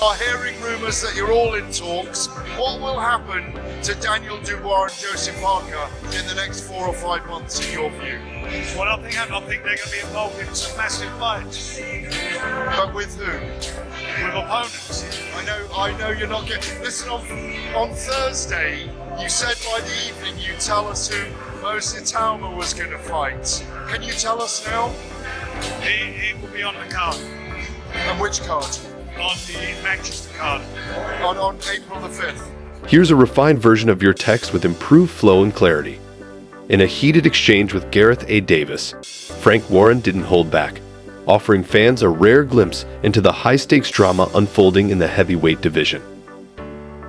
Are hearing rumours that you're all in talks. What will happen to Daniel Dubois and Joseph Parker in the next 4 or 5 months, in your view? Well, I think they're going to be involved in some massive fights. But with who? With opponents. I know you're not getting. Listen, on Thursday, you said by the evening you'd tell us who Mositama was going to fight. Can you tell us now? He will be on the card. And which card? On the Manchester card. On April the 5th. Here's a refined version of your text with improved flow and clarity. In a heated exchange with Gareth A. Davis, Frank Warren didn't hold back, offering fans a rare glimpse into the high-stakes drama unfolding in the heavyweight division.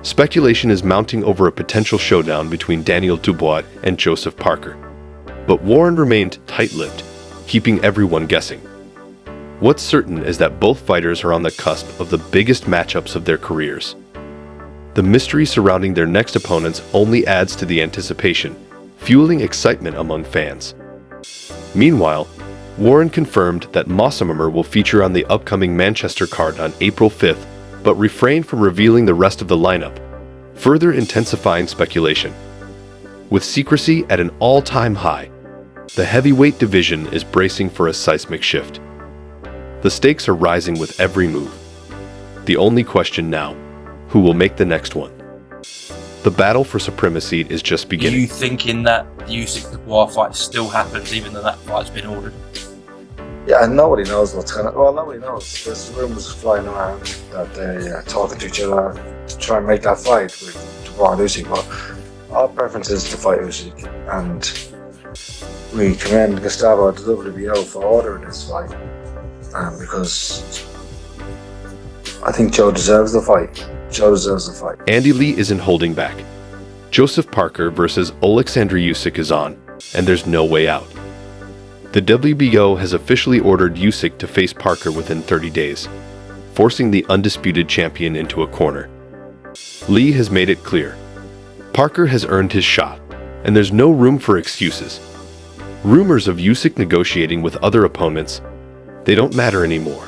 Speculation is mounting over a potential showdown between Daniel Dubois and Joseph Parker. But Warren remained tight-lipped, keeping everyone guessing. What's certain is that both fighters are on the cusp of the biggest matchups of their careers. The mystery surrounding their next opponents only adds to the anticipation, fueling excitement among fans. Meanwhile, Warren confirmed that Mossammer will feature on the upcoming Manchester card on April 5th, but refrained from revealing the rest of the lineup, further intensifying speculation. With secrecy at an all-time high, the heavyweight division is bracing for a seismic shift. The stakes are rising with every move. The only question now, who will make the next one? The battle for supremacy is just beginning. Are you thinking that the Usyk-Dubois fight still happens even though that fight's been ordered? Yeah, and nobody knows what's going to... Well, nobody knows. There's rumours flying around that they're talking to each other to try and make that fight with Dubois and Usyk, but our preference is to fight Usyk, and we commend Gustavo at the WBO for ordering this fight, because I think Joe deserves the fight. Joe deserves the fight. Andy Lee isn't holding back. Joseph Parker versus Oleksandr Usyk is on, and there's no way out. The WBO has officially ordered Usyk to face Parker within 30 days, forcing the undisputed champion into a corner. Lee has made it clear. Parker has earned his shot, and there's no room for excuses. Rumors of Usyk negotiating with other opponents, they don't matter anymore.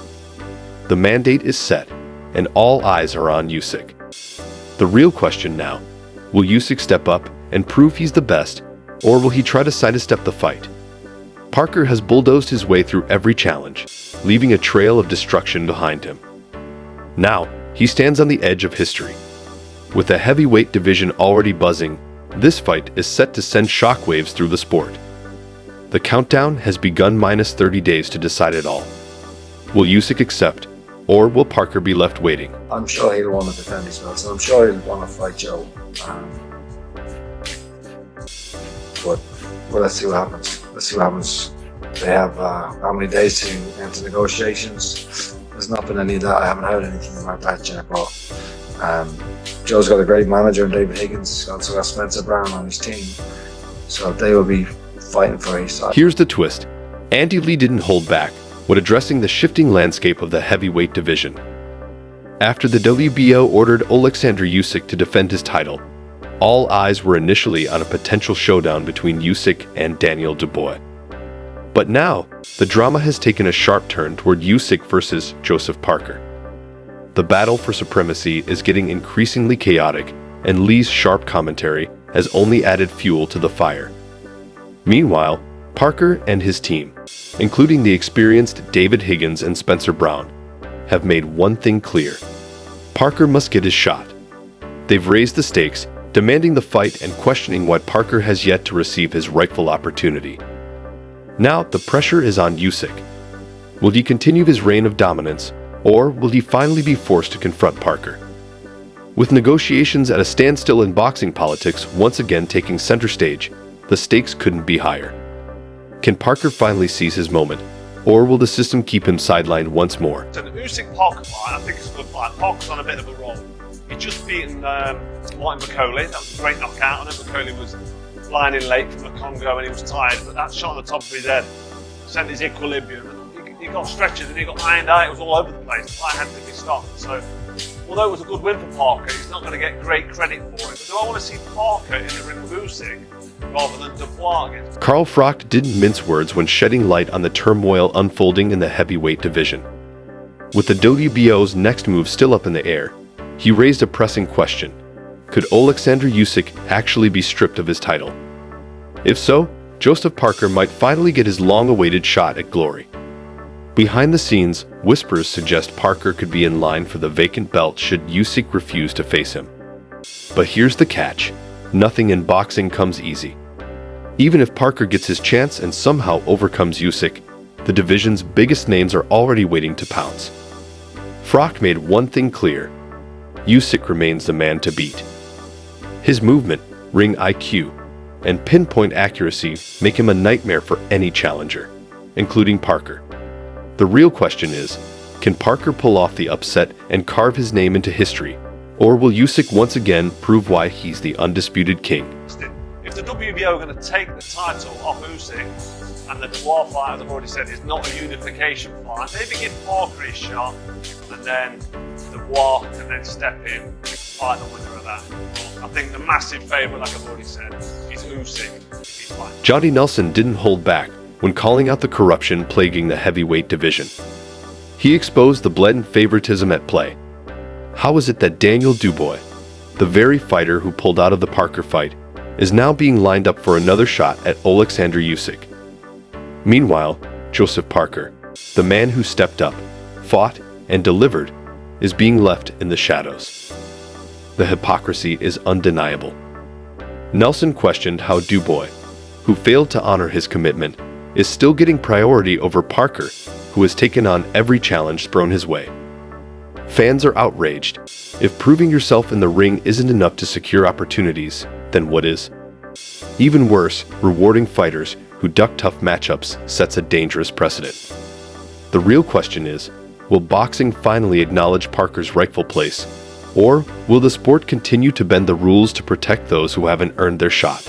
The mandate is set, and all eyes are on Usyk. The real question now, will Usyk step up and prove he's the best, or will he try to sidestep the fight? Parker has bulldozed his way through every challenge, leaving a trail of destruction behind him. Now, he stands on the edge of history. With the heavyweight division already buzzing, this fight is set to send shockwaves through the sport. The countdown has begun minus 30 days to decide it all. Will Usyk accept, or will Parker be left waiting? I'm sure he'll want to defend his belt, so I'm sure he'll want to fight Joe. But let's see what happens. Let's see what happens. They have how many days to enter negotiations? There's not been any of that. I haven't heard anything about that yet. But Joe's got a great manager in David Higgins. He's also got Spencer Brown on his team, so they will be fighting for his side. Here's the twist. Andy Lee didn't hold back when addressing the shifting landscape of the heavyweight division. After the WBO ordered Oleksandr Usyk to defend his title, all eyes were initially on a potential showdown between Usyk and Daniel Dubois. But now, the drama has taken a sharp turn toward Usyk versus Joseph Parker. The battle for supremacy is getting increasingly chaotic, and Lee's sharp commentary has only added fuel to the fire. Meanwhile, Parker and his team, including the experienced David Higgins and Spencer Brown, have made one thing clear. Parker must get his shot. They've raised the stakes, demanding the fight and questioning why Parker has yet to receive his rightful opportunity. Now the pressure is on Usyk. Will he continue his reign of dominance, or will he finally be forced to confront Parker? With negotiations at a standstill in boxing politics once again taking center stage, the stakes couldn't be higher. Can Parker finally seize his moment, or will the system keep him sidelined once more? So the Usyk-Parker fight, I think it's a good fight. Parker's on a bit of a roll. He's just beaten Martin Bakole. That was a great knockout on him. Bakole was flying in late from the Congo and he was tired, but that shot on the top of his head sent his equilibrium. He got stretchered and he got ironed out. It was all over the place. The fight had to be stopped. So, although it was a good win for Parker, he's not going to get great credit for it. But do I want to see Parker in the ring with Usyk rather than Dubois against? Carl Froch didn't mince words when shedding light on the turmoil unfolding in the heavyweight division. With the WBO's next move still up in the air, he raised a pressing question. Could Alexander Usyk actually be stripped of his title? If so, Joseph Parker might finally get his long-awaited shot at glory. Behind the scenes, whispers suggest Parker could be in line for the vacant belt should Usyk refuse to face him. But here's the catch. Nothing in boxing comes easy. Even if Parker gets his chance and somehow overcomes Usyk, the division's biggest names are already waiting to pounce. Froch made one thing clear. Usyk remains the man to beat. His movement, ring IQ, and pinpoint accuracy make him a nightmare for any challenger, including Parker. The real question is, can Parker pull off the upset and carve his name into history? Or will Usyk once again prove why he's the undisputed king? If the WBO are going to take the title off Usyk, and the Dubois fight, as I've already said, is not a unification fight, maybe give Parker his shot, and then Dubois can then step in, fight the winner of that. I think the massive favourite, like I've already said, is Usyk. He's fine. Johnny Nelson didn't hold back when calling out the corruption plaguing the heavyweight division. He exposed the blatant favoritism at play. How is it that Daniel Dubois, the very fighter who pulled out of the Parker fight, is now being lined up for another shot at Alexander Usyk? Meanwhile, Joseph Parker, the man who stepped up, fought, and delivered, is being left in the shadows. The hypocrisy is undeniable. Nelson questioned how Dubois, who failed to honor his commitment, is still getting priority over Parker, who has taken on every challenge thrown his way. Fans are outraged. If proving yourself in the ring isn't enough to secure opportunities, then what is? Even worse, rewarding fighters who duck tough matchups sets a dangerous precedent. The real question is, will boxing finally acknowledge Parker's rightful place? Or will the sport continue to bend the rules to protect those who haven't earned their shot?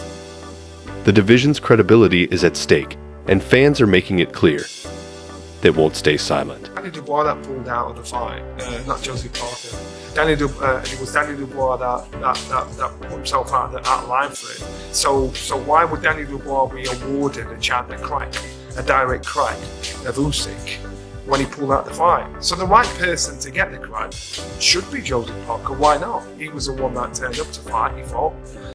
The division's credibility is at stake, and fans are making it clear they won't stay silent. Danny Dubois that pulled out of the fight, not Joseph Parker. It was Danny Dubois that put himself out of line for it. So why would Danny Dubois be awarded a direct crack of Usyk when he pulled out the fight? So the right person to get the crack should be Joseph Parker. Why not? He was the one that turned up to fight. He fought.